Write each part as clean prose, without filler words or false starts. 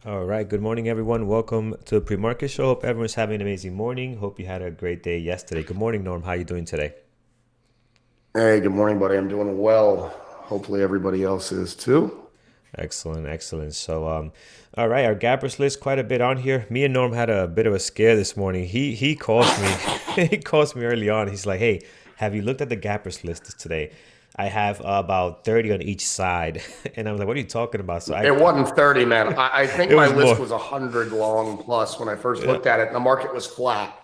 All right. Good morning, everyone. Welcome to the pre-market show. Hope everyone's having an amazing morning. Hope you had a great day yesterday. Good morning, Norm. How you doing today? Hey, good morning, buddy. I'm doing well. Hopefully, everybody else is too. Excellent, excellent. All right, our gappers list quite a bit on here. Me and Norm had a bit of a scare this morning. He calls me, he calls me early on. He's like, "Hey, have you looked at the gappers list today? I have about 30 on each side." And I was like, "What are you talking about?" It wasn't 30, man. I think It my was list more. was 100 long plus when I first Yeah, looked at it, and the market was flat.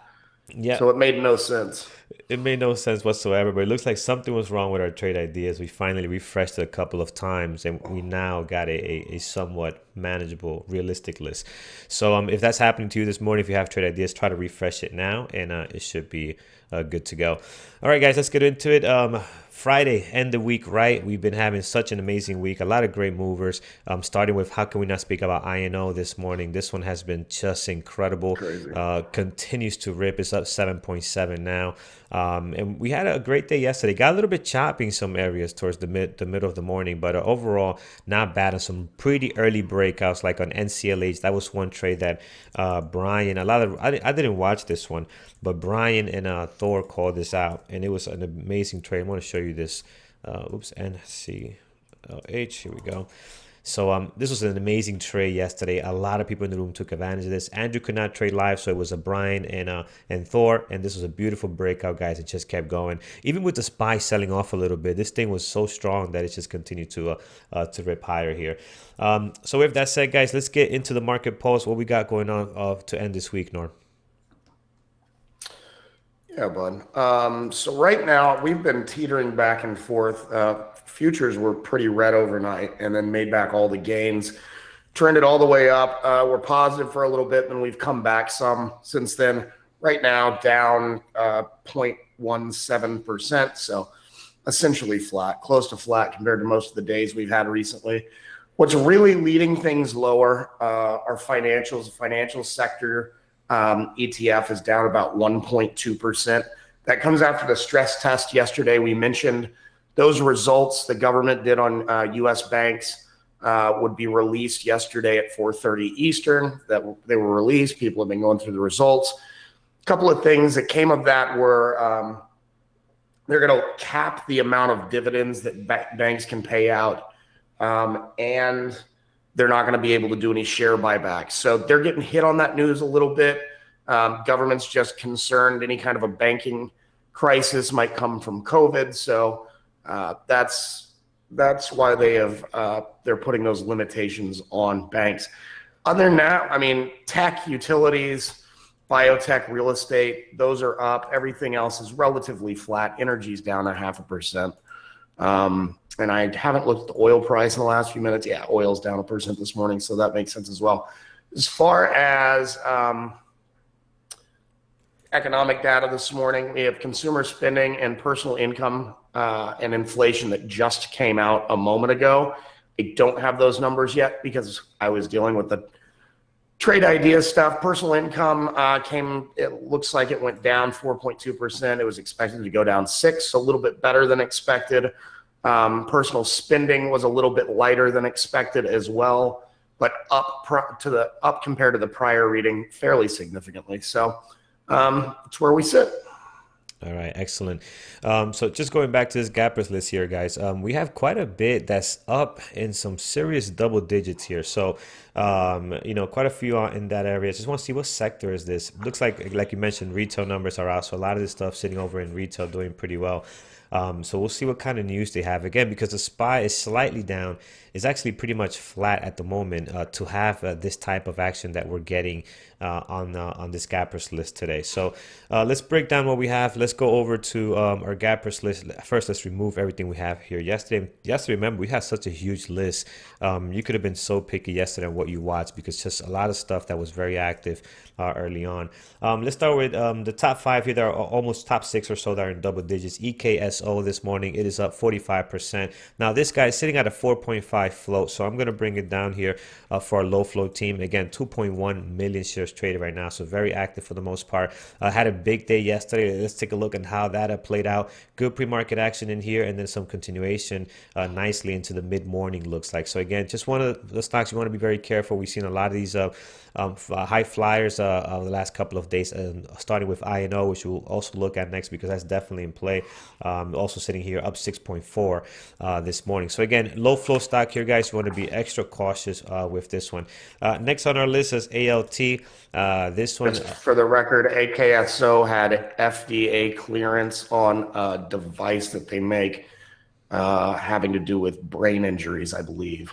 yeah. So it made no sense. It made no sense whatsoever, but it looks like something was wrong with our trade ideas. We finally refreshed it a couple of times, and we now got a somewhat manageable, realistic list. If that's happening to you this morning, if you have trade ideas, try to refresh it now, and it should be good to go. All right, guys, let's get into it. Friday, end the week, right? We've been having such an amazing week. A lot of great movers. Starting with how can we not speak about INO this morning? This one has been just incredible. Crazy. Continues to rip. It's up 7.7 now. And we had a great day yesterday. Got a little bit choppy in some areas towards the middle of the morning, but overall not bad. And some pretty early breakouts like on NCLH. That was one trade that Brian. I didn't watch this one, but Brian and Thor called this out, and it was an amazing trade. I want to show you this. Oops, NCLH. Here we go. This was an amazing trade yesterday. A lot of people in the room took advantage of this. Andrew could not trade live, so it was a Brian and Thor, and this was a beautiful breakout, guys. It just kept going. Even with the SPY selling off a little bit, this thing was so strong that it just continued to rip higher here. So with that said, guys, let's get into the market pulse. What we got going on to end this week, Norm? Yeah, bud. So right now we've been teetering back and forth. Futures were pretty red overnight and then made back all the gains. Trended all the way up. We're positive for a little bit, then we've come back some since then. Right now, down 0.17%. So essentially flat, close to flat compared to most of the days we've had recently. What's really leading things lower are financials. The financial sector ETF is down about 1.2%. That comes after the stress test yesterday. We mentioned those results the government did on U.S. banks would be released yesterday at 4:30 Eastern. That they were released. People have been going through the results. A couple of things that came of that were they're going to cap the amount of dividends that banks can pay out, and they're not going to be able to do any share buybacks. So they're getting hit on that news a little bit. Government's just concerned any kind of a banking crisis might come from COVID. So that's why they're putting those limitations on banks. Other than that, I mean, tech, utilities, biotech, real estate, those are up. Everything else is relatively flat. Energy's down 0.5%. And I haven't looked at the oil price in the last few minutes. Yeah, oil's down 1% this morning, so that makes sense as well. As far as economic data this morning, we have consumer spending and personal income and inflation that just came out a moment ago. I don't have those numbers yet because I was dealing with the trade idea stuff. Personal income it looks like it went down 4.2%. It was expected to go down 6%, so a little bit better than expected. Personal spending was a little bit lighter than expected as well, but up compared to the prior reading fairly significantly. So it's where we sit. All right, excellent. So just going back to this gappers list here, guys, we have quite a bit that's up in some serious double digits here. Quite a few are in that area. Just want to see what sector is this. Looks like you mentioned, retail numbers are out. So a lot of this stuff sitting over in retail doing pretty well. So we'll see what kind of news they have. Again, because the SPY is slightly down, it's actually pretty much flat at the moment to have this type of action that we're getting on this gappers list today. So let's break down what we have. Let's go over to our gappers list. First, let's remove everything we have here. Yesterday, remember, we had such a huge list. You could have been so picky yesterday on what you watched because just a lot of stuff that was very active early on. Let's start with the top five here. There are almost top six or so that are in double digits. EKSO AKSO this morning. It is up 45%. Now this guy is sitting at a 4.5 float, so I'm going to bring it down here for our low float team. Again, 2.1 million shares traded right now, so very active for the most part. Had a big day yesterday. Let's take a look at how that played out. Good pre-market action in here, and then some continuation nicely into the mid-morning, looks like. So again, just one of the stocks you want to be very careful. We've seen a lot of these high flyers the last couple of days, starting with INO, which we'll also look at next because that's definitely in play. Also sitting here up 6.4 this morning. So again, low flow stock here, guys. You want to be extra cautious with this one. Next on our list is ALT. This one, Just for the record, AKSO had FDA clearance on a device that they make having to do with brain injuries, I believe.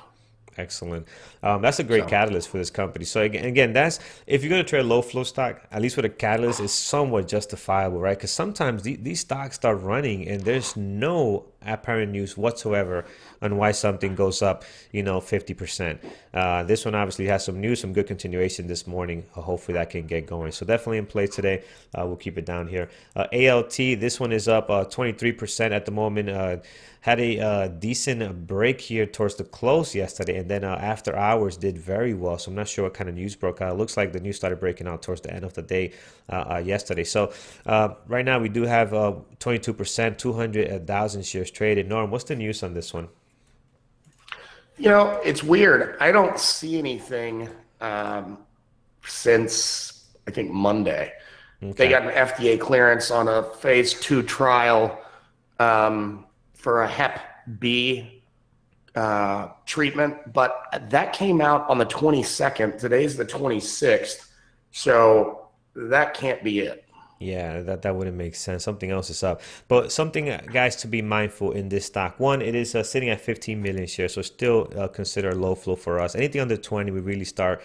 excellent. That's a great catalyst for this company. So again, that's if you're going to trade low flow stock, at least with a catalyst, is somewhat justifiable, right? Because sometimes these stocks start running and there's no apparent news whatsoever on why something goes up, 50%. This one obviously has some news, some good continuation this morning. Hopefully that can get going. So definitely in play today. We'll keep it down here. ALT, this one is up 23% at the moment. Had a decent break here towards the close yesterday, and then after hours did very well. So I'm not sure what kind of news broke out. It looks like the news started breaking out towards the end of the day yesterday. So right now we do have 22%, 200,000 shares traded. Norm, what's the news on this one? It's weird. I don't see anything since, I think, Monday. Okay. They got an FDA clearance on a phase 2 trial for a Hep B treatment, but that came out on the 22nd. Today's the 26th, so that can't be it. Yeah, that wouldn't make sense. Something else is up. But something, guys, to be mindful in this stock. One, it is sitting at 15 million shares, so still consider low flow for us. Anything under 20, we really start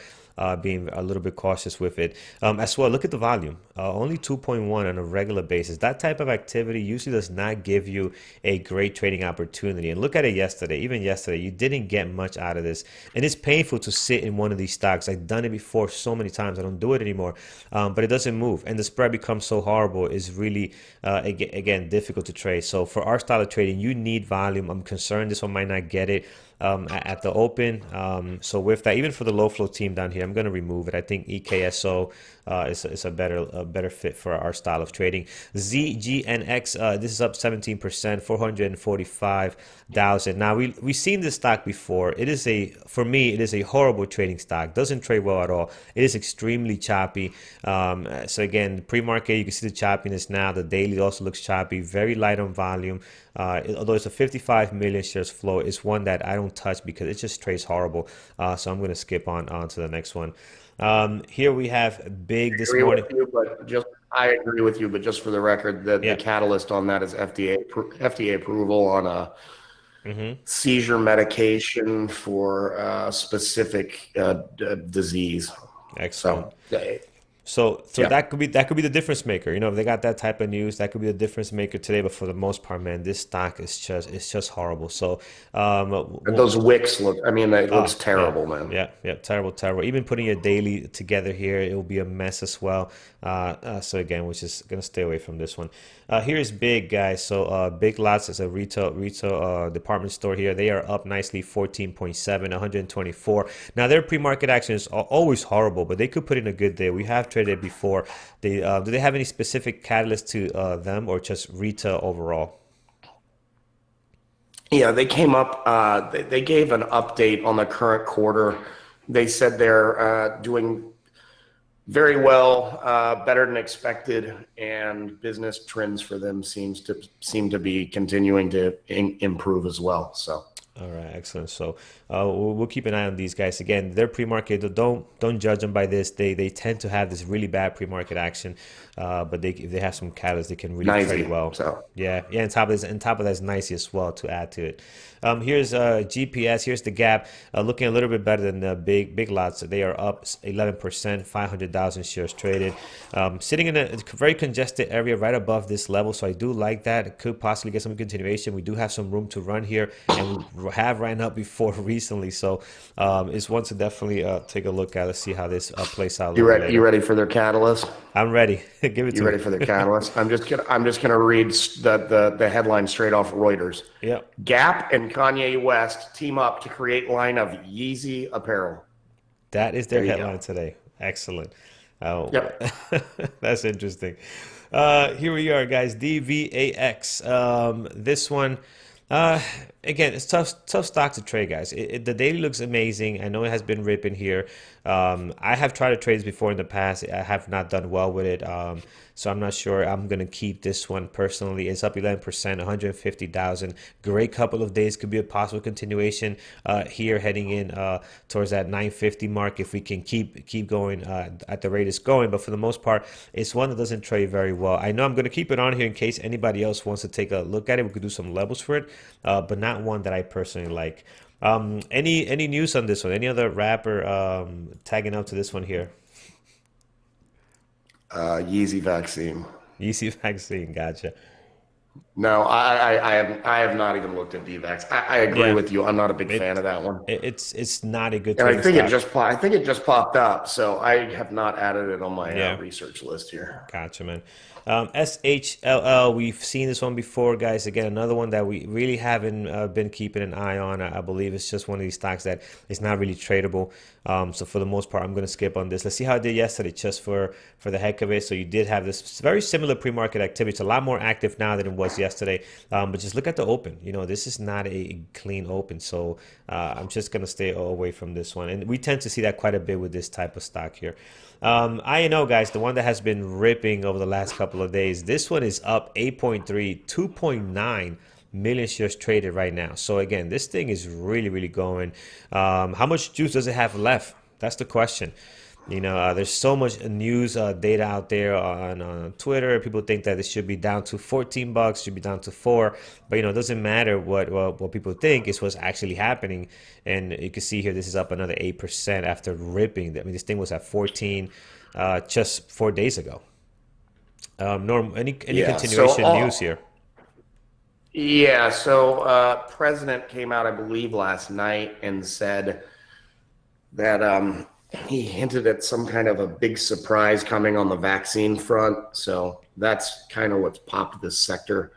being a little bit cautious with it. As well, look at the volume. Only 2.1 on a regular basis. That type of activity usually does not give you a great trading opportunity. And look at it yesterday. Even yesterday, you didn't get much out of this. And it's painful to sit in one of these stocks. I've done it before so many times. I don't do it anymore. But it doesn't move. And the spread becomes so horrible. It's really, again, difficult to trade. So for our style of trading, you need volume. I'm concerned this one might not get it at the open. So with that, even for the low flow team down here, I'm going to remove it. I think EKSO is a better fit for our style of trading. ZGNX, this is up 17%, 445,000. Now we've seen this stock before. For me, it is a horrible trading stock. Doesn't trade well at all. It is extremely choppy. So again, pre-market, you can see the choppiness now. The daily also looks choppy, very light on volume. Although it's a 55 million shares flow, it's one that I don't touch because it just trades horrible. So I'm going to skip on to the next one. Here we have big this morning. I agree with you, but just for the record, the catalyst on that is FDA approval on a seizure medication for a specific disease. Excellent. So, So that could be the difference maker. If they got that type of news, that could be the difference maker today. But for the most part, man, this stock is just horrible. So and those wicks look. I mean, it looks terrible, man. Yeah, terrible. Even putting your daily together here, it will be a mess as well. So again, we're just gonna stay away from this one. Here's Big, guys. So Big Lots is a retail department store here. They are up nicely, 14.7, 124. Now their pre-market action is always horrible, but they could put in a good day. We have traded before. Do they have any specific catalyst to them, or just retail overall? Yeah, they came up. They gave an update on the current quarter. They said they're doing very well, better than expected, and business trends for them seem to be continuing to improve as well. So. All right, excellent. So we'll keep an eye on these guys. Again, they're pre-market. Don't judge them by this. They tend to have this really bad pre-market action, but if they have some catalysts, they can really trade well. So. Yeah. On top of that, it's nice as well to add to it. Here's GPS. Here's the gap, looking a little bit better than the big lots. They are up 11%, 500,000 shares traded. Sitting in a very congested area right above this level, so I do like that. It could possibly get some continuation. We do have some room to run here, and have ran up before recently. So it's one to definitely take a look at. Let's see how this plays out a You little bit ready? You later. ready for their catalyst? I'm ready. Give it You to me. ready for their catalyst? I'm just gonna read the headline straight off Reuters. Yep. Gap and Kanye West team up to create line of Yeezy apparel. That is their There you go. headline today. Excellent. Oh, Yep. that's interesting. Here we are, guys. DVAX. This one, uh, again, it's tough stock to trade, guys. The daily looks amazing. I know it has been ripping here. I have tried to trade this before in the past. I have not done well with it. So I'm not sure I'm gonna keep this one personally. It's up 11%, 150,000. Great couple of days. Could be a possible continuation here heading in towards that 950 mark if we can keep going at the rate it's going. But for the most part, it's one that doesn't trade very well. I know I'm gonna keep it on here in case anybody else wants to take a look at it. We could do some levels for it, but not one that I personally like. Any news on this one? Any other rapper tagging up to this one here? Yeezy vaccine. Yeezy vaccine, gotcha. No, I have not even looked at DVAX. I agree Yeah, with you. I'm not a big fan it, of that one. it's not a good And I trading think it stock. just I think it just popped up, so I have not added it on my Yeah. research list here. Gotcha, man. SHLL, we've seen this one before, guys. Again, another one that we really haven't been keeping an eye on. I believe it's just one of these stocks that is not really tradable. So for the most part, I'm going to skip on this. Let's see how it did yesterday, just for the heck of it. So you did have this very similar pre-market activity. It's a lot more active now than it was yesterday. But just look at the open. This is not a clean open. So I'm just going to stay away from this one. And we tend to see that quite a bit with this type of stock here. I know, guys, the one that has been ripping over the last couple of days. This one is up 8.3, 2.9 million shares traded right now. So again, this thing is really, really going. How much juice does it have left? That's the question. There's so much news data out there on Twitter. People think that it should be down to $14, should be down to 4, but it doesn't matter what people think. It's what's actually happening, and you can see here this is up another 8% after ripping. I mean, this thing was at 14 just 4 days ago. Norm, any Yeah. So continuation news here? yeah. So president came out, I believe, last night and said that he hinted at some kind of a big surprise coming on the vaccine front. So that's kind of what's popped this sector.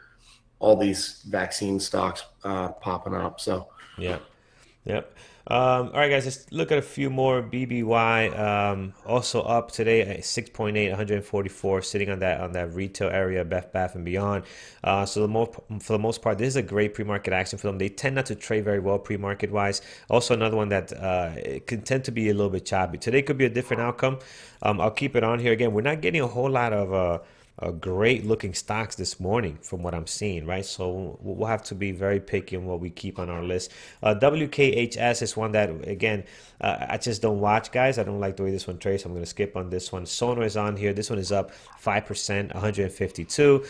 All these vaccine stocks popping up. So Yeah. Yep. All right, guys, let's look at a few more. BBY also up today at 6.8, 144, sitting on that retail area, Beth Bath and Beyond. For the most part, this is a great pre-market action for them. They tend not to trade very well pre-market wise. Also, another one that it can tend to be a little bit choppy. Today could be a different outcome. I'll keep it on here again. We're not getting a whole lot of great looking stocks this morning from what I'm seeing, right? So we'll have to be very picky on what we keep on our list. WKHS is one that, again, I just don't watch, guys. I don't like the way this one trades, so I'm going to skip on this one. Sono is on here. This one is up 5%, 152.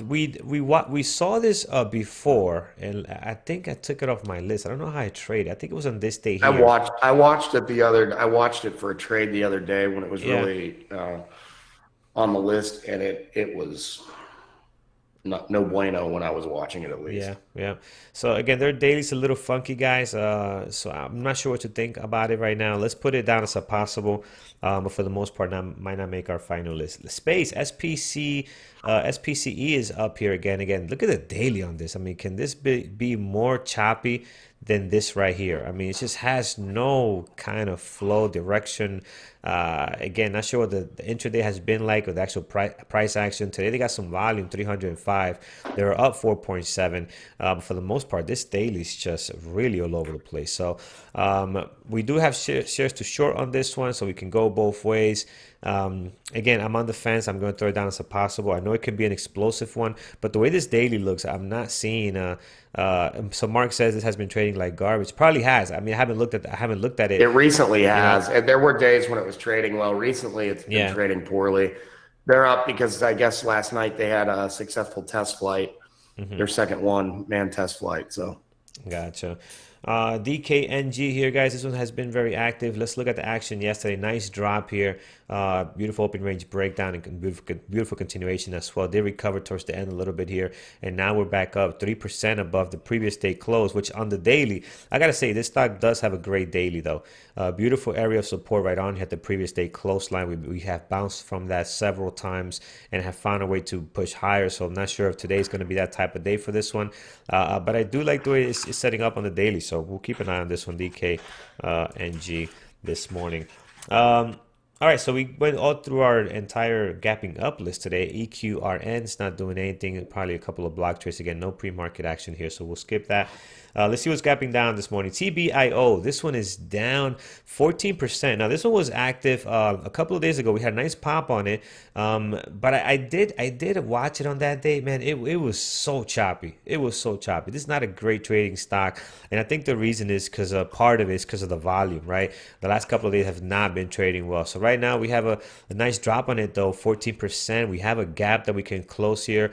We saw this before, and I think I took it off my list. I don't know how I trade. I think it was on this day here. I watched it for a trade the other day when it was Yeah. really on the list, and it was not no bueno when I was watching it, at Yeah, least. yeah. So again, their daily's a little funky, guys. So I'm not sure what to think about it right now. Let's put it down as a possible, but for the most part, might not make our final list. Space SPCE is up here again. Again, look at the daily on this. I mean, can this be more choppy than this right here? I mean, it just has no kind of flow direction. Again, not sure what the intraday has been like with the actual price action. Today they got some volume, 305. They're up 4.7. For the most part, this daily is just really all over the place. So we do have shares to short on this one, so we can go both ways. Again, I'm on the fence. I'm going to throw it down as a possible. I know it could be an explosive one, but the way this daily looks, I'm not seeing. So Mark says this has been trading like garbage. Probably has. I mean, I haven't looked at It it. recently You know, has, and there were days when it was trading well. Recently, it's been yeah. trading poorly. They're up because I guess last night they had a successful test flight, Hmm. their second one man test flight. So Gotcha. DKNG here, guys. This one has been very active. Let's look at the action yesterday. Nice drop here. Beautiful open range breakdown and beautiful continuation as well. They recovered towards the end a little bit here, and now we're back up 3% above the previous day close, which on the daily, I gotta say, this stock does have a great daily though. Beautiful area of support right on here at the previous day close line. We have bounced from that several times and have found a way to push higher. So I'm not sure if today's going to be that type of day for this one, but I do like the way it's setting up on the daily. So we'll keep an eye on this one, DKNG, this morning. All right, so we went all through our entire gapping up list today. EQRN's not doing anything, probably a couple of block trades. Again, no pre-market action here, so we'll skip that. Let's see what's gapping down this morning. TBIO, this one is down 14%. Now, this one was active a couple of days ago. We had a nice pop on it, but I did watch it on that day. Man, it was so choppy. It was so choppy. This is not a great trading stock, and I think the reason is because part of it is because of the volume, right? The last couple of days have not been trading well. So right now we have a nice drop on it, though, 14%. We have a gap that we can close here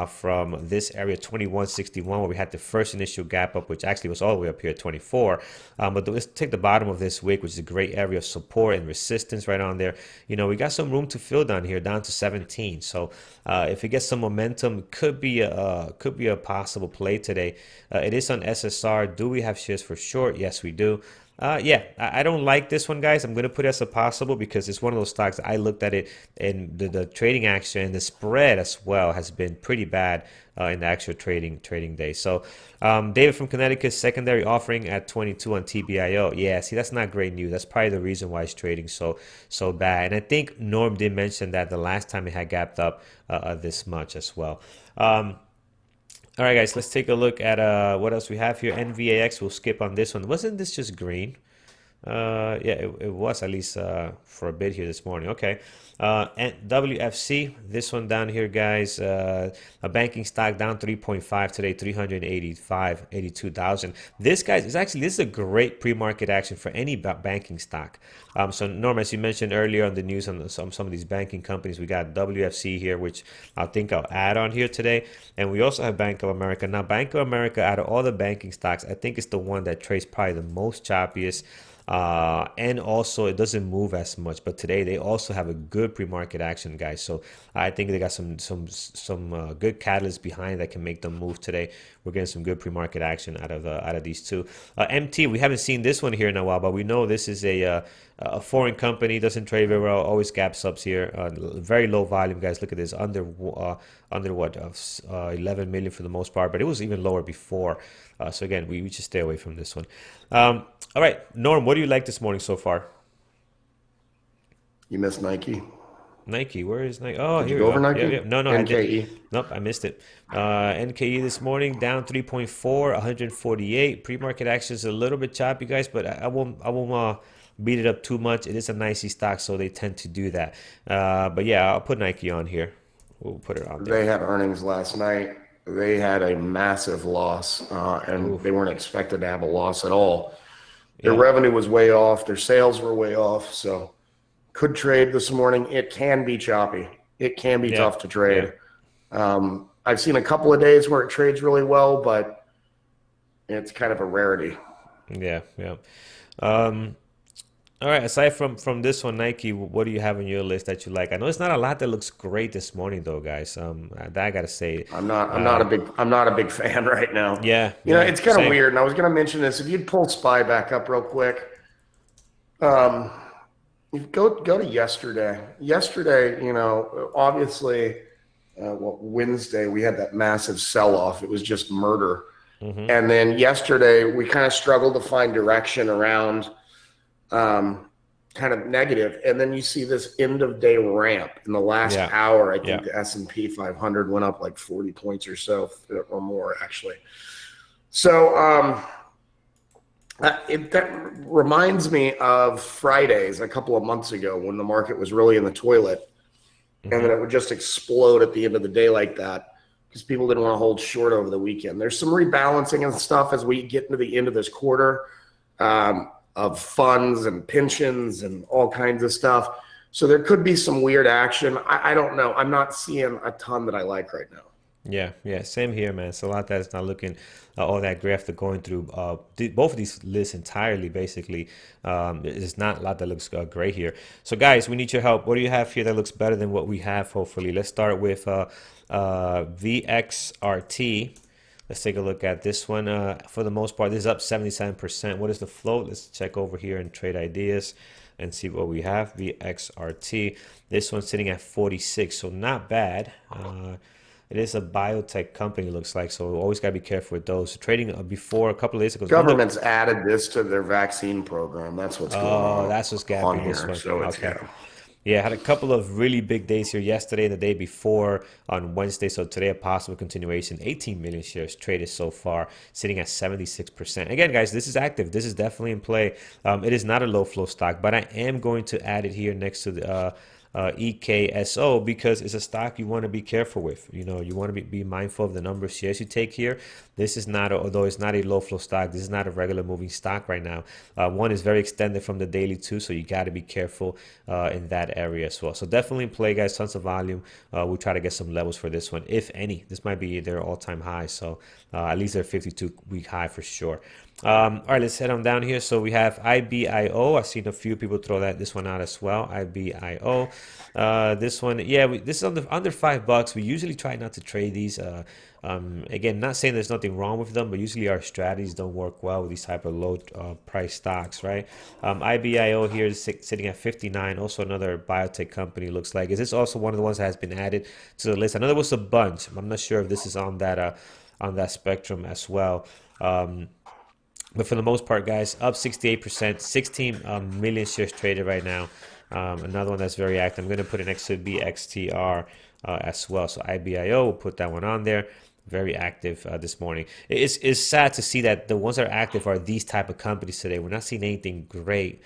from this area, 2161, where we had the first initial gap up, which actually was all the way up here at 24. But let's take the bottom of this wick, which is a great area of support and resistance right on there. You know, we got some room to fill down here, down to 17. So if it gets some momentum, could be a possible play today. It is on SSR. Do we have shares for short? Yes, we do. Yeah, I don't like this one, guys. I'm going to put it as a possible because it's one of those stocks. I looked at it, and the trading action and the spread as well has been pretty bad in the actual trading day. So David from Connecticut, secondary offering at 22 on TBIO. Yeah, see, that's not great news. That's probably the reason why it's trading so bad. And I think Norm did mention that the last time it had gapped up this much as well. All right, guys, let's take a look at what else we have here. NVAX, we'll skip on this one. Wasn't this just green? Yeah, it was, at least for a bit here this morning. Okay. And WFC, this one down here, guys, a banking stock down 3.5 today, 82,000. This, guys, this is a great pre-market action for any banking stock. So Norm, as you mentioned earlier on the news on some of these banking companies, we got WFC here, which I think I'll add on here today. And we also have Bank of America. Now, Bank of America, out of all the banking stocks, I think it's the one that trades probably the most choppiest. And also it doesn't move as much, but today they also have a good pre-market action, guys. So I think they got some good catalysts behind that can make them move today. We're getting some good pre-market action out of these two. MT, we haven't seen this one here in a while, but we know this is a foreign company, doesn't trade very well, always gap subs here. Very low volume, guys. Look at this, under what, 11 million for the most part, but it was even lower before. So again, we just stay away from this one. All right, Norm, what do you like this morning so far? You missed Nike. Nike, where is Nike? Oh, Did here you we go go. over Nike? Yeah. No, I NKE. did. Nope, I missed it. NKE this morning down 3.4, 148. Pre-market action is a little bit choppy, guys, but I won't beat it up too much. It is a nicey stock, so they tend to do that. But yeah, I'll put Nike on here. We'll put it on there. They had earnings last night. They had a massive loss, and they weren't expected to have a loss at all. Their revenue was way off. Their sales were way off. So could trade this morning. It can be choppy. It can be tough to trade. I've seen a couple of days where it trades really well, but it's kind of a rarity. Yeah. All right, aside from this one, Nike, what do you have on your list that you like? I know it's not a lot that looks great this morning, though, guys. That I gotta say, I'm not a big fan right now. Yeah, you know, it's kind of same. weird. And I was going to mention this. If you'd pull SPY back up real quick, you go to yesterday. Yesterday, you know, obviously, Wednesday we had that massive sell-off. It was just murder. And then yesterday we kind of struggled to find direction around. Kind of negative, and then you see this end of day ramp in the last hour. I think the S&P 500 went up like 40 points or so, or more actually. So that reminds me of Fridays a couple of months ago when the market was really in the toilet, and then it would just explode at the end of the day like that because people didn't want to hold short over the weekend. There's some rebalancing and stuff as we get into the end of this quarter. Of funds and pensions and all kinds of stuff. So there could be some weird action. I don't know. I'm not seeing a ton that I like right now. Yeah, yeah, same here, man. So a lot that's not looking all that great after going through both of these lists entirely. Basically, there's not a lot that looks great here. So, guys, we need your help. What do you have here that looks better than what we have? Hopefully, let's start with VXRT. Let's take a look at this one. For the most part, this is up 77%. What is the float? Let's check over here in trade ideas and see what we have. VXRT. This one's sitting at 46, so not bad. It is a biotech company, looks like, so always got to be careful with those. Trading before a couple of days ago, under. Government's added this to their vaccine program. That's what's going Oh, that's what's on gapping this here. one. So it's Okay. yeah. Yeah, had a couple of really big days here yesterday and the day before on Wednesday. So today, a possible continuation. 18 million shares traded so far, sitting at 76%. Again, guys, this is active. This is definitely in play. It is not a low flow stock, but I am going to add it here next to the EKSO because it's a stock you want to be careful with. You know, you want to be mindful of the number of shares you take here. This is not, although it's not a low flow stock, this is not a regular moving stock right now. One is very extended from the daily too, so you got to be careful in that area as well. So definitely play, guys. Tons of volume. We'll try to get some levels for this one, if any. This might be their all-time high, so at least their 52-week high for sure. All right, let's head on down here. So we have IBIO. I've seen a few people throw this one out as well. IBIO. This one, yeah, this is under $5. We usually try not to trade these. Again, not saying there's nothing wrong with them, but usually our strategies don't work well with these type of low price stocks, right? IBIO here is sitting at 59. Also another biotech company, looks like. Is this also one of the ones that has been added to the list? I know there was a bunch. I'm not sure if this is on that spectrum as well. But for the most part, guys, up 68%, 16 million shares traded right now. Another one that's very active. I'm going to put it next to BXTR as well. So IBIO, we'll put that one on there. Very active this morning. It's sad to see that the ones that are active are these type of companies today. We're not seeing anything great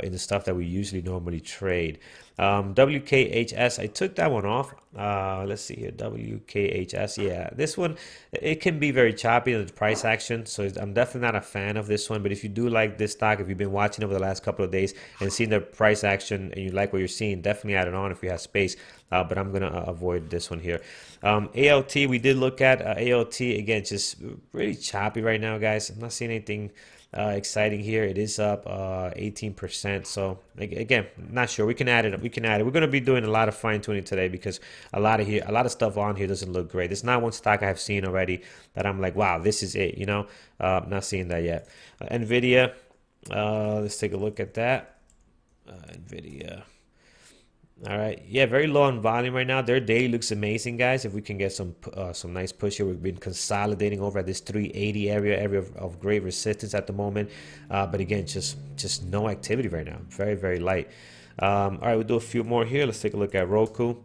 in the stuff that we usually normally trade. WKHS, I took that one off. Let's see here. WKHS, yeah, this one, it can be very choppy in the price action. So I'm definitely not a fan of this one. But if you do like this stock, if you've been watching over the last couple of days and seen the price action and you like what you're seeing, definitely add it on if you have space. But I'm going to avoid this one here. ALT, we did look at ALT. Again, just really choppy right now, guys. I'm not seeing anything exciting here. It is up 18%. So again, not sure. We can add it. We can add it. We're going to be doing a lot of fine tuning today because a lot of stuff on here doesn't look great. There's not one stock I have seen already that I'm like, wow, this is it. You know, not seeing that yet. Nvidia. Let's take a look at that. Nvidia. All right, yeah, very low on volume right now. Their daily looks amazing, guys. If we can get some nice push here, we've been consolidating over at this 380 area of great resistance at the moment. But again, just no activity right now. Very very light. All right, we'll do a few more here. Let's take a look at Roku.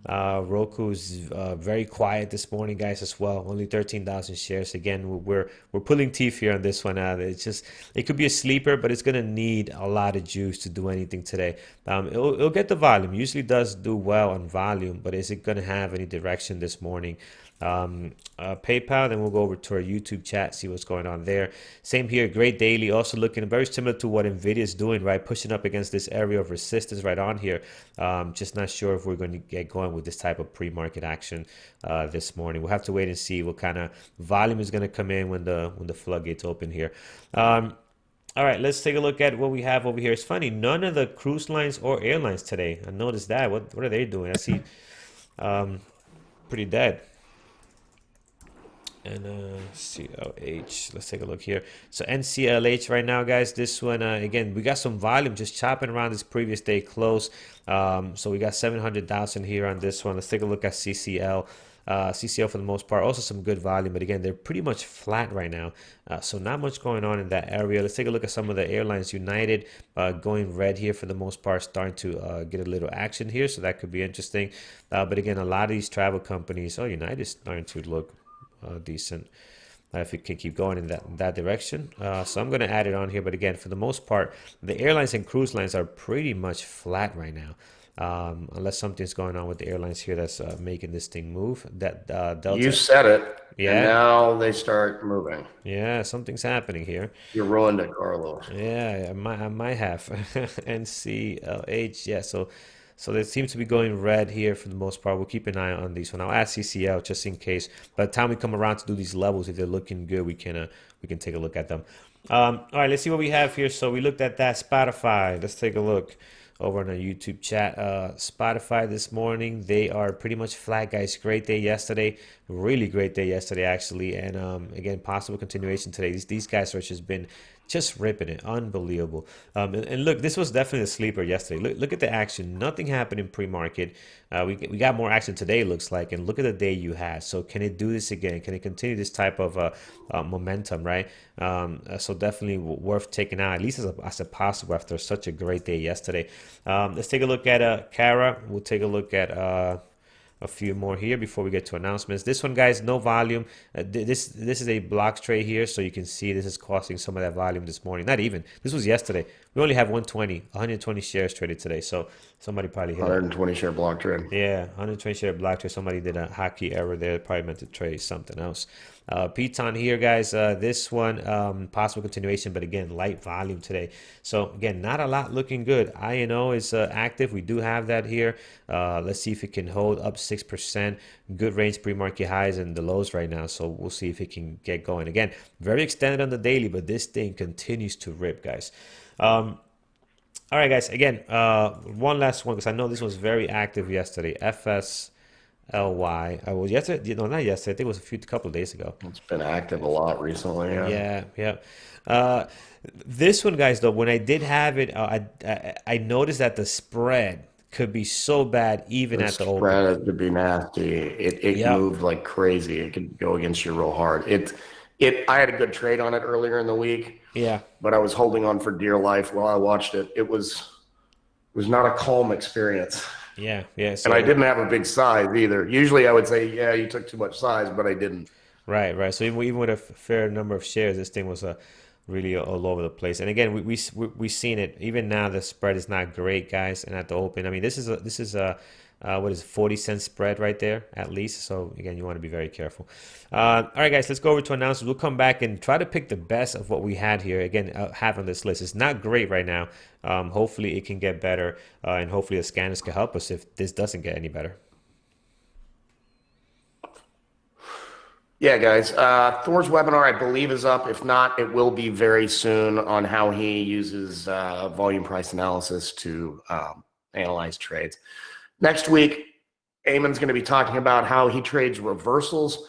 Roku's very quiet this morning, guys, as well. Only 13,000 shares. Again, we're pulling teeth here on this one. It could be a sleeper, but it's gonna need a lot of juice to do anything today. It'll get the volume. Usually does do well on volume, but is it gonna have any direction this morning? PayPal, then we'll go over to our YouTube chat, see what's going on there. Same here, great daily, also looking very similar to what Nvidia is doing, right? Pushing up against this area of resistance right on here. Just not sure if we're going to get going with this type of pre-market action this morning. We'll have to wait and see what kind of volume is going to come in when the floodgates open here. All right, let's take a look at what we have over here. It's funny, none of the cruise lines or airlines today. I noticed that. What are they doing? I see pretty dead. And CLH, let's take a look here. So NCLH right now, guys, this one, again, we got some volume just chopping around this previous day close. So we got 700,000 here on this one. Let's take a look at CCL. CCL for the most part, also some good volume, but again, they're pretty much flat right now. So not much going on in that area. Let's take a look at some of the airlines. United going red here for the most part, starting to get a little action here. So that could be interesting. But again, a lot of these travel companies, United is starting to look decent if it can keep going in that direction. So I'm going to add it on here. But again, for the most part, the airlines and cruise lines are pretty much flat right now. Unless something's going on with the airlines here that's making this thing move. That Delta. You said it, and Yeah. now they start moving. Yeah, something's happening here. You ruined it, Carlos. Yeah, I might have. NCLH, yeah, so So they seem to be going red here for the most part. We'll keep an eye on these one. I'll add CCL just in case. By the time we come around to do these levels, if they're looking good, we can take a look at them. All right, let's see what we have here. So we looked at that Spotify. Let's take a look over on our YouTube chat. Spotify this morning, they are pretty much flat, guys. Great day yesterday, really great day yesterday actually, and again, possible continuation today. These guys are just ripping it, unbelievable. And look, this was definitely a sleeper yesterday. Look at the action. Nothing happened in pre-market. We got more action today, it looks like, and look at the day you had. So can it do this again? Can it continue this type of momentum, right? So definitely worth taking out, at least as a possible after such a great day yesterday. Let's take a look at Cara. We'll take a look at a few more here before we get to announcements. This one, guys, no volume. This is a block trade here, so you can see this is costing some of that volume this morning. Not even. This was yesterday. We only have 120 shares traded today, so somebody probably hit 120 share block trade. Yeah, 120 share block trade. Somebody did a hockey error there. Probably meant to trade something else. Piton here, guys. This one, possible continuation, but again, light volume today. So again, not a lot looking good. INO is active. We do have that here. Let's see if it can hold up 6%. Good range pre-market highs and the lows right now. So we'll see if it can get going. Again, very extended on the daily, but this thing continues to rip, guys. All right, guys. Again, one last one because I know this was very active yesterday. FSLY. I was yesterday. No, not yesterday. I think it was a couple of days ago. It's been active a lot recently. Yeah. This one, guys. Though, when I did have it, I noticed that the spread could be so bad even at the open. Spread could be nasty. It moved like crazy. It could go against you real hard. I had a good trade on it earlier in the week. Yeah. But I was holding on for dear life while I watched it. It was not a calm experience. Yeah. So, and I didn't have a big size either. Usually I would say, yeah, you took too much size, but I didn't. Right. So even with a fair number of shares, this thing was really all over the place. And again, we seen it. Even now, the spread is not great, guys. And at the open, I mean, this is a what is it, 40-cent spread right there at least. So again, you want to be very careful. All right, guys, let's go over to announcements. We'll come back and try to pick the best of what we had here. Again, have on this list. It's not great right now. Hopefully it can get better, and hopefully the scanners can help us if this doesn't get any better. Yeah, guys. Thor's webinar, I believe, is up. If not, it will be very soon on how he uses volume price analysis to analyze trades. Next week, Eamon's going to be talking about how he trades reversals.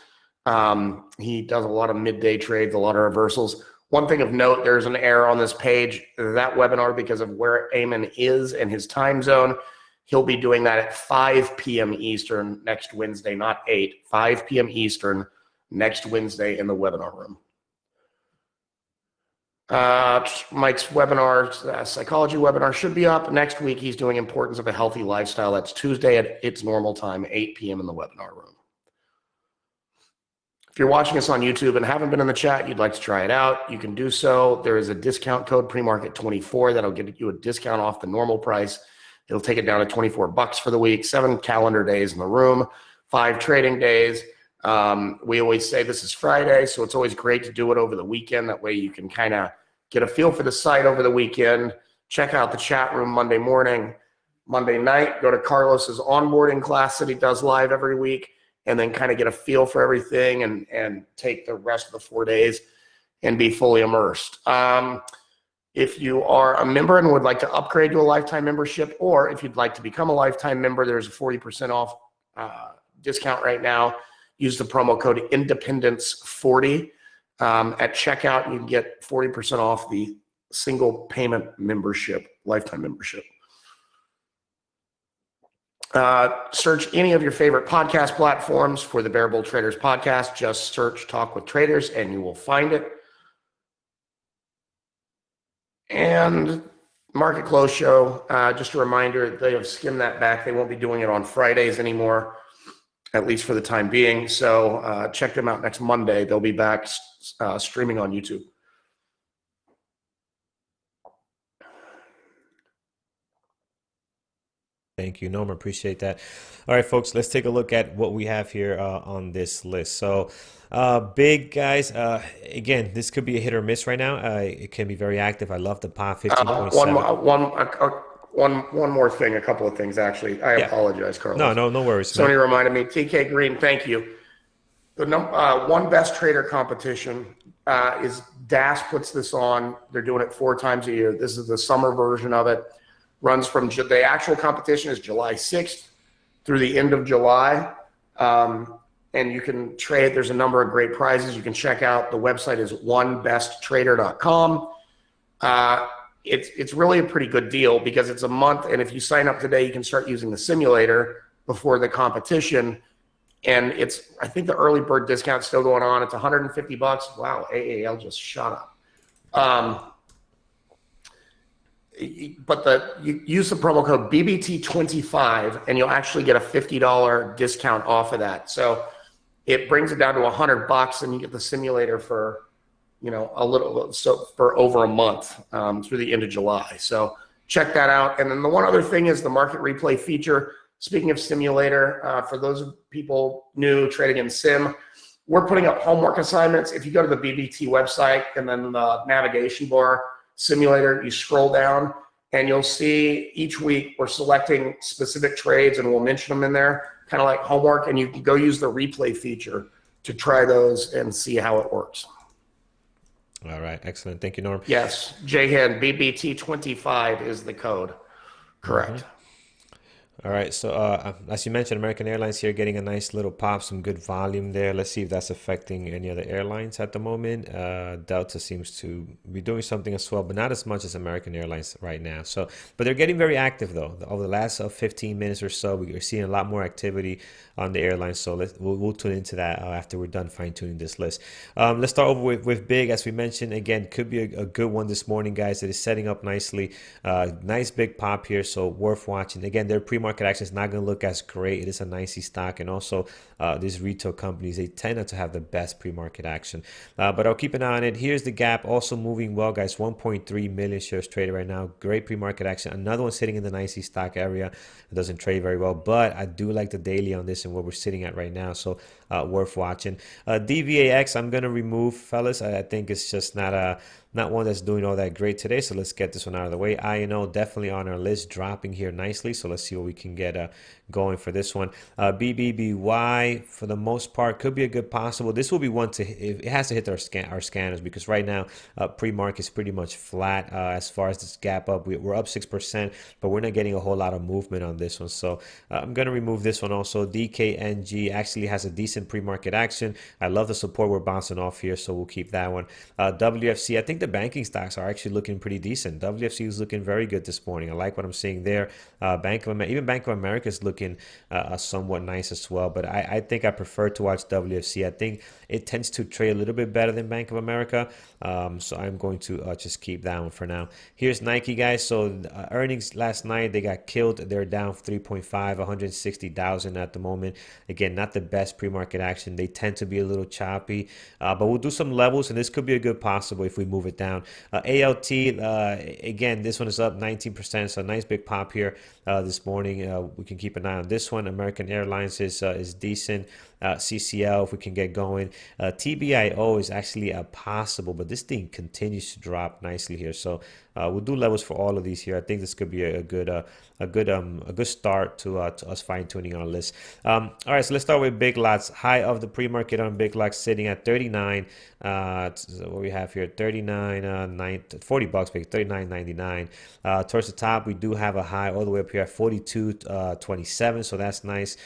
He does a lot of midday trades, a lot of reversals. One thing of note, there's an error on this page. That webinar, because of where Eamon is and his time zone, he'll be doing that at 5 p.m. Eastern next Wednesday, not 8, 5 p.m. Eastern next Wednesday in the webinar room. Mike's webinar, psychology webinar, should be up. Next week, he's doing importance of a healthy lifestyle. That's Tuesday at its normal time, 8 p.m. in the webinar room. If you're watching us on YouTube and haven't been in the chat, you'd like to try it out, you can do so. There is a discount code, premarket24, that'll get you a discount off the normal price. It'll take it down to $24 for the week, 7 calendar days in the room, 5 trading days. We always say this is Friday, so it's always great to do it over the weekend. That way you can kind of get a feel for the site over the weekend. Check out the chat room Monday morning. Monday night, go to Carlos's onboarding class that he does live every week, and then kind of get a feel for everything and take the rest of the 4 days and be fully immersed. If you are a member and would like to upgrade to a lifetime membership, or if you'd like to become a lifetime member, there's a 40% off discount right now. Use the promo code Independence40 at checkout, and you can get 40% off the single payment membership, lifetime membership. Search any of your favorite podcast platforms for the Bear Bull Traders podcast. Just search Talk with Traders and you will find it. And Market Close Show, just a reminder, they have skimmed that back. They won't be doing it on Fridays anymore, at least for the time being. So check them out next Monday. They'll be back streaming on YouTube. Thank you, Norm. Appreciate that. All right, folks, let's take a look at what we have here on this list. So big guys, again, this could be a hit or miss right now. It can be very active. I love the pot, 15.7. one more thing, a couple of things actually. I Yeah. apologize, No, Carlos. no worries, man. Somebody reminded me. TK Green, thank you. The one best trader competition is DAS puts this on. They're doing it 4 times a year. This is the summer version of it. Runs from the actual competition is July 6th through the end of July. And you can trade. There's a number of great prizes. You can check out. The website is onebesttrader.com. It's really a pretty good deal because it's a month. And if you sign up today, you can start using the simulator before the competition. And I think the early bird discount is still going on. It's $150. Wow, AAL just shot up. But you use the promo code BBT25 and you'll actually get a $50 discount off of that. So it brings it down to $100 and you get the simulator for, for over a month through the end of July. So check that out. And then the one other thing is the market replay feature. Speaking of simulator, for those people new trading in sim, we're putting up homework assignments. If you go to the BBT website and then the navigation bar simulator, you scroll down and you'll see each week we're selecting specific trades and we'll mention them in there, kind of like homework, and you can go use the replay feature to try those and see how it works. All right, excellent. Thank you, Norm. Yes, JHEN BBT25 is the code. Correct. All right, so as you mentioned, American Airlines here getting a nice little pop, some good volume there. Let's see if that's affecting any other airlines at the moment. Delta seems to be doing something as well, but not as much as American Airlines right now. So, but they're getting very active though. Over the last 15 minutes or so, we are seeing a lot more activity on the airlines. So we'll tune into that after we're done fine tuning this list. Let's start over with Big, as we mentioned. Again, could be a good one this morning, guys. It is setting up nicely. Nice big pop here, so worth watching. Again, their pre-market action is not going to look as great. It is a nicey stock, and also these retail companies, they tend not to have the best pre-market action, but I'll keep an eye on it. Here's the gap, also moving well, guys. 1.3 million shares traded right now. Great pre-market action. Another one sitting in the nicey stock area. It doesn't trade very well, but I do like the daily on this and what we're sitting at right now, so worth watching. DVAX, I'm going to remove, fellas. I think it's just not one that's doing all that great today, so let's get this one out of the way. INO definitely on our list, dropping here nicely, so let's see what we can get going for this one. BBBY, for the most part, could be a good possible. This will be one to hit. It has to hit our scanners, because right now pre-market is pretty much flat as far as this gap up. We're up 6%, but we're not getting a whole lot of movement on this one, so I'm going to remove this one also. DKNG actually has a decent pre-market action. I love the support we're bouncing off here, so we'll keep that one. WFC, I think the banking stocks are actually looking pretty decent. WFC is looking very good this morning. I like what I'm seeing there. Even Bank of America is looking somewhat nice as well, but I think I prefer to watch WFC. I think it tends to trade a little bit better than Bank of America, so I'm going to just keep that one for now. Here's Nike, guys. So earnings last night, they got killed. They're down 3.5, 160,000 at the moment. Again, not the best pre-market action. They tend to be a little choppy, but we'll do some levels, and this could be a good possible if we move it down. ALT, again, this one is up 19%, so a nice big pop here this morning. We can keep an eye on this one. American Airlines is decent. CCL, if we can get going. TBIO is actually a possible, but this thing continues to drop nicely here. So we'll do levels for all of these here. I think this could be a good start to us fine tuning our list. All right, so let's start with Big Lots. High of the pre-market on Big Lots sitting at 39. What we have here, 39, $40, big, 39.99. Towards the top, we do have a high all the way up here at 42.27. So that's nice.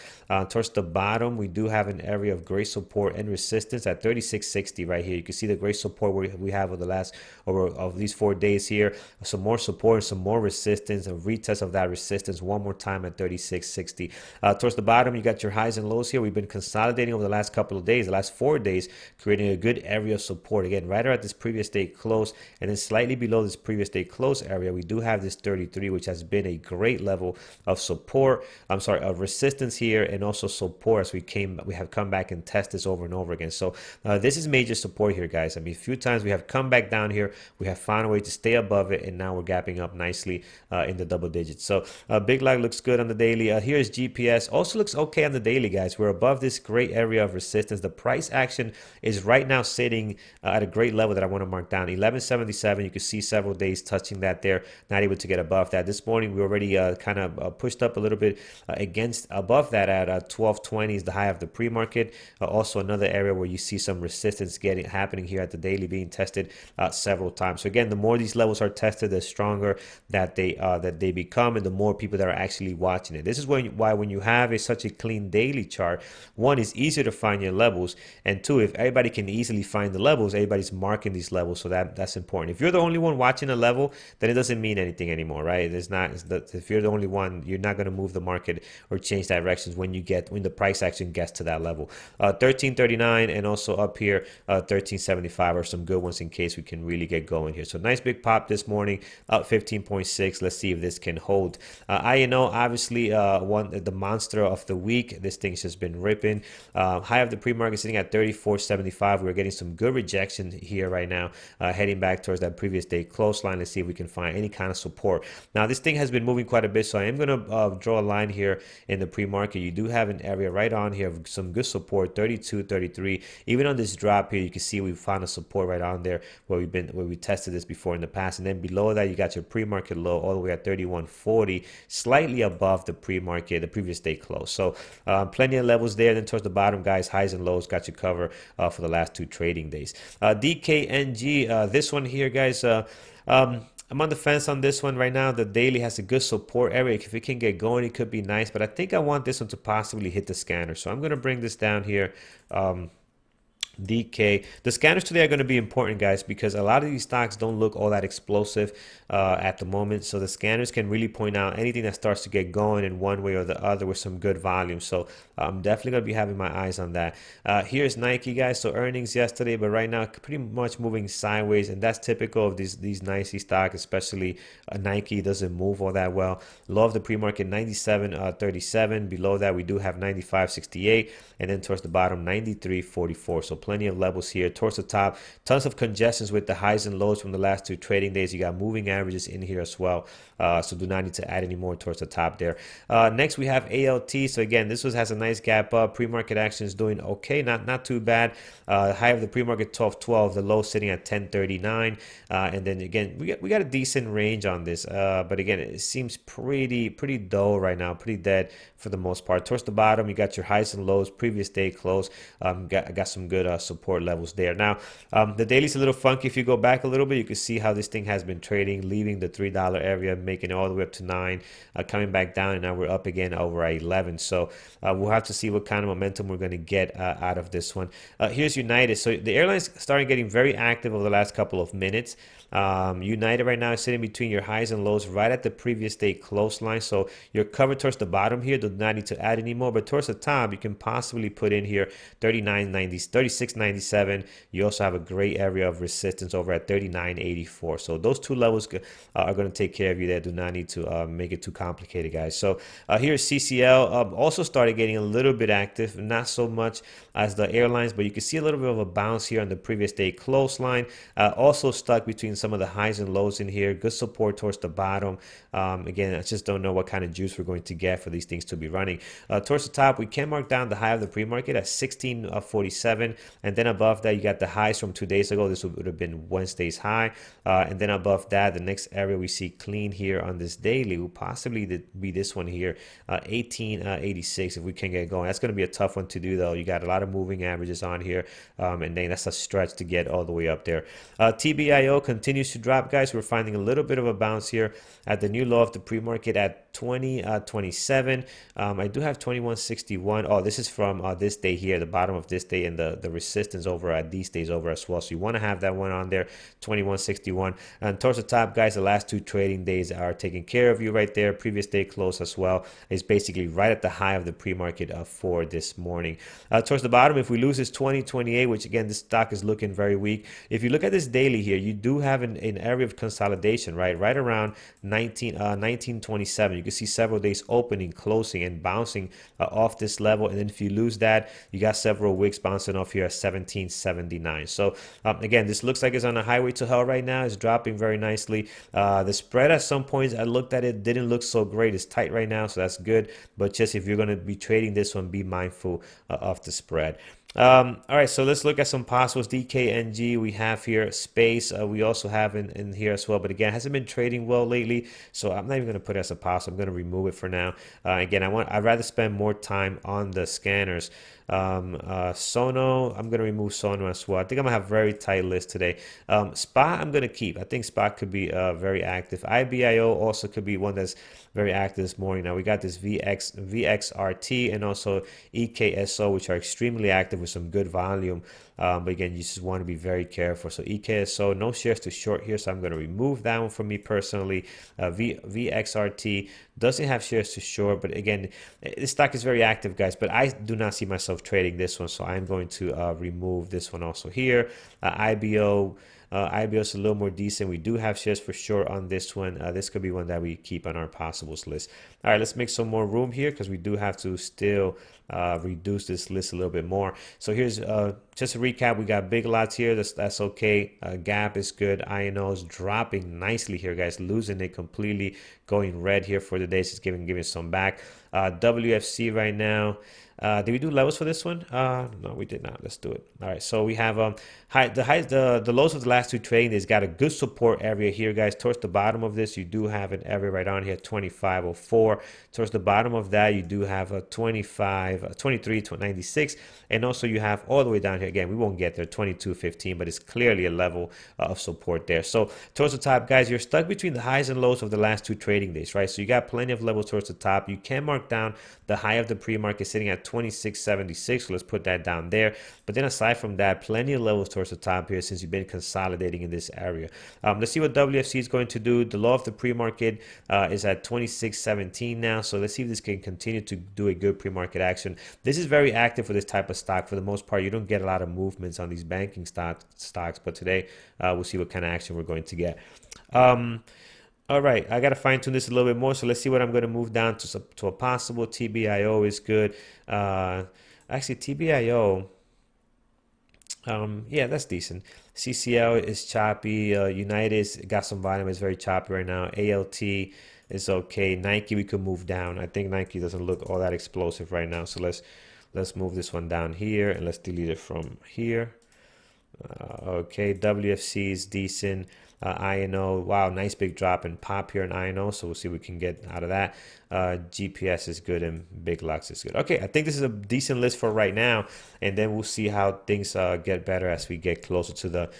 Towards the bottom, we do have an area of great support and resistance at 36.60 right here. You can see the great support we have of these 4 days here. Some more support, some more resistance, and retest of that resistance one more time at 36.60. Towards the bottom, you got your highs and lows here. We've been consolidating over the last couple of days, the last 4 days, creating a good area of support. Again, right at this previous day close, and then slightly below this previous day close area, we do have this 33, which has been a great level of support. Of resistance here, and also support as we have come back and test this over and over again. So this is major support here, guys. I mean, a few times we have come back down here, we have found a way to stay above it, and now we're gapping up nicely in the double digits. So Big Lag looks good on the daily. Here's GPS, also looks okay on the daily, guys. We're above this great area of resistance. The price action is right now sitting at a great level that I want to mark down. 1177. You can see several days touching that there, not able to get above that. This morning we already kind of pushed up a little bit against above that at 1220 is the high of the pre-market. Also another area where you see some resistance getting happening here at the daily, being tested several times. So again, the more these levels are tested, the stronger that they become, and the more people that are actually watching it. This is why when you have such a clean daily chart, one, is easier to find your levels, and two, if everybody can easily find the levels, everybody's marking these levels, so that's important. If you're the only one watching a level, then it doesn't mean anything anymore, right? If you're the only one, you're not going to move the market or change directions when the price action gets to that level. 1339 and also up here 1375 are some good ones in case we can really get going here. So nice big pop this morning, up 15.6. Let's see if this can hold. INO, obviously the monster of the week. This thing's just been ripping. High of the pre-market sitting at 34.75. We're getting some good rejection here right now, heading back towards that previous day close line. Let's see if we can find any kind of support. Now this thing has been moving quite a bit, so I am going to draw a line here in the pre-market. You do have an area right on here of some good support, 32, 33. Even on this drop here, you can see we found a support right on there where we tested this before in the past. And then below that, you got your pre-market low all the way at 31.40, slightly above the pre-market, the previous day close. So plenty of levels there. Then towards the bottom, guys, highs and lows got you covered for the last 2 trading days. DKNG, this one here, guys. I'm on the fence on this one right now. The daily has a good support area. If it can get going, it could be nice, but I think I want this one to possibly hit the scanner. So I'm going to bring this down here. DK. The scanners today are going to be important, guys, because a lot of these stocks don't look all that explosive at the moment. So the scanners can really point out anything that starts to get going in one way or the other with some good volume. So I'm definitely going to be having my eyes on that. Here's Nike, guys. So earnings yesterday, but right now pretty much moving sideways, and that's typical of these Nike stocks, especially Nike doesn't move all that well. Low of the pre-market 97.37. Below that we do have 95.68, and then towards the bottom 93.44. So plenty of levels here. Towards the top, tons of congestions with the highs and lows from the last 2 trading days. You got moving averages in here as well, so do not need to add any more towards the top there. Next we have ALT. So again, this has a nice gap up. Pre-market action is doing okay, not too bad. High of the pre-market 12.12, the low sitting at 10.39, and then again we got a decent range on this, but again it seems pretty dull right now, pretty dead for the most part. Towards the bottom, you got your highs and lows, previous day close. Got some good support levels there. Now the daily's a little funky. If you go back a little bit, you can see how this thing has been trading, leaving the $3 area, making it all the way up to 9, coming back down, and now we're up again over 11. So we'll have to see what kind of momentum we're going to get out of this one. Here's United. So the airline's starting getting very active over the last couple of minutes. United right now is sitting between your highs and lows right at the previous day close line. So you're covered towards the bottom here. Do not need to add anymore, but towards the top you can possibly put in here 39.90, 36.97. You also have a great area of resistance over at 39.84. So those 2 levels are going to take care of you there. Do not need to make it too complicated, guys. So here's CCL, also started getting a little bit active, not so much as the airlines, but you can see a little bit of a bounce here on the previous day close line. Also stuck between some of the highs and lows in here. Good support towards the bottom. Again, I just don't know what kind of juice we're going to get for these things to be running. Towards the top, we can mark down the high of the pre-market at 16.47, and then above that you got the highs from 2 days ago. This would have been Wednesday's high, and then above that, the next area we see clean here on this daily will possibly be this one here, 18.86. If we can get going, that's going to be a tough one to do though. You got a lot of moving averages on here, and then that's a stretch to get all the way up there. TBIO continues to drop, guys. We're finding a little bit of a bounce here at the new low of the pre-market at 20.27. I do have 21.61. Oh, this is from this day here, the bottom of this day, and the resistance over at these days over as well. So you want to have that one on there, 21.61. And towards the top, guys, the last 2 trading days are taking care of you right there. Previous day close as well is basically right at the high of the pre-market for this morning. Towards the bottom, if we lose this 20.28, which again this stock is looking very weak. If you look at this daily here, you do have an area of consolidation, right around 19.27. You can see several days opening, closing, and bouncing off this level. And then if you lose that, you got several wicks bouncing off here at 17.79. So again, this looks like it's on a highway to hell right now. It's dropping very nicely. The spread at some points, I looked at it, didn't look so great. It's tight right now, so that's good. But just if you're going to be trading this one, be mindful of the spread. All right, so let's look at some possibles. DKNG, we have here space. We also have in here as well, but again, hasn't been trading well lately, so I'm not even going to put it as a possible. I'm going to remove it for now. Again, I'd rather spend more time on the scanners. Sono, I'm going to remove Sono as well. I think I'm going to have a very tight list today. Spot, I'm going to keep. I think Spot could be very active. IBIO also could be one that's very active this morning. Now we got this VXRT and also EKSO, which are extremely active with some good volume. But again, you just want to be very careful. So EKSO, no shares to short here, so I'm going to remove that one from me personally. VXRT doesn't have shares to short, but again, this stock is very active, guys. But I do not see myself trading this one, so I'm going to remove this one also here. IBO. IBO is a little more decent. We do have shares for sure on this one. This could be one that we keep on our possibles list. All right, let's make some more room here because we do have to still reduce this list a little bit more. So here's just a recap. We got big lots here. That's okay. Gap is good. INO is dropping nicely here, guys. Losing it completely. Going red here for the day. It's giving some back. WFC right now. Did we do levels for this one? No, we did not. Let's do it. All right. So we have the lows of the last two trading days got a good support area here, guys. Towards the bottom of this, you do have an area right on here, 2504. Towards the bottom of that, you do have a 23.96, and also you have all the way down here. Again, we won't get there, 22.15, but it's clearly a level of support there. So towards the top, guys, you're stuck between the highs and lows of the last two trading days, right? So you got plenty of levels towards the top. You can mark down the high of the pre-market sitting at 26.76. So let's put that down there. But then aside from that, plenty of levels towards the top here since you've been consolidating in this area. Let's see what WFC is going to do. The low of the pre-market is at 26.17 now. So let's see if this can continue to do a good pre-market action. This is very active for this type of stock. For the most part, you don't get a lot of movements on these banking stocks. But today, we'll see what kind of action we're going to get. All right, I got to fine tune this a little bit more. So let's see what I'm going to move down to a possible. TBIO is good. Actually, TBIO, yeah, that's decent. CCL is choppy. United's got some volume. It's very choppy right now. ALT is okay. Nike, we could move down. I think Nike doesn't look all that explosive right now. So let's move this one down here and let's delete it from here. Okay, WFC is decent. INO, wow, nice big drop in pop here in INO, so we'll see what we can get out of that. GPS is good and Big Lux is good. Okay, I think this is a decent list for right now, and then we'll see how things get better as we get closer to the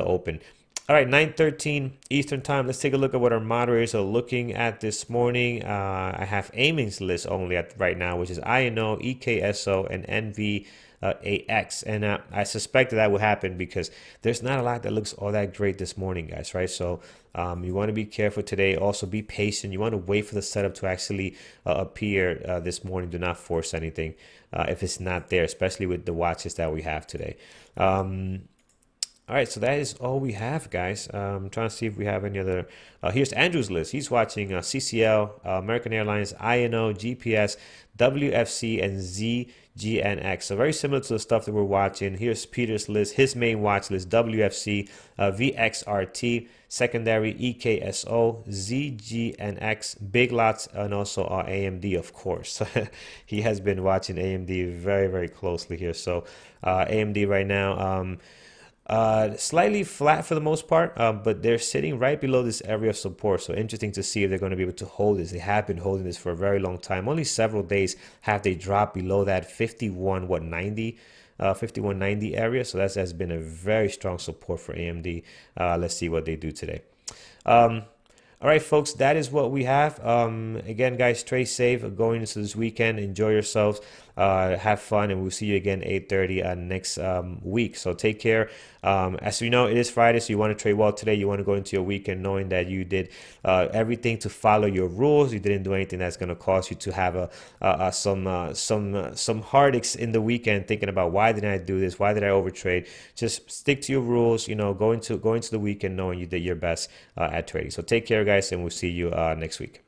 open. All right, 9:13 Eastern time. Let's take a look at what our moderators are looking at this morning. I have Aiming's list only at right now, which is INO, EKSO, and NV. AX, and I suspect that will happen because there's not a lot that looks all that great this morning, guys, right? So you want to be careful today. Also be patient. You want to wait for the setup to actually appear this morning. Do not force anything if it's not there, especially with the watches that we have today. All right, so that is all we have, guys. I'm trying to see if we have any other. Here's Andrew's list. He's watching CCL, American Airlines, INO, GPS, WFC, and ZGNX. So very similar to the stuff that we're watching. Here's Peter's list. His main watch list: WFC, VXRT, secondary EKSO, ZGNX, Big Lots, and also AMD, of course. He has been watching AMD very, very closely here. So AMD right now. Slightly flat for the most part, but they're sitting right below this area of support. So interesting to see if they're going to be able to hold this. They have been holding this for a very long time. Only several days have they dropped below that 5190 area. So that has been a very strong support for AMD. Let's see what they do today. All right, folks, that is what we have. Again, guys, stay safe going into this weekend. Enjoy yourselves. Have fun, and we'll see you again 8:30 next week. So take care. As you know, it is Friday, so you want to trade well today. You want to go into your weekend knowing that you did everything to follow your rules. You didn't do anything that's going to cause you to have some heartaches in the weekend thinking about why didn't I do this? Why did I overtrade? Just stick to your rules. You know, go into the weekend knowing you did your best at trading. So take care, guys, and we'll see you next week.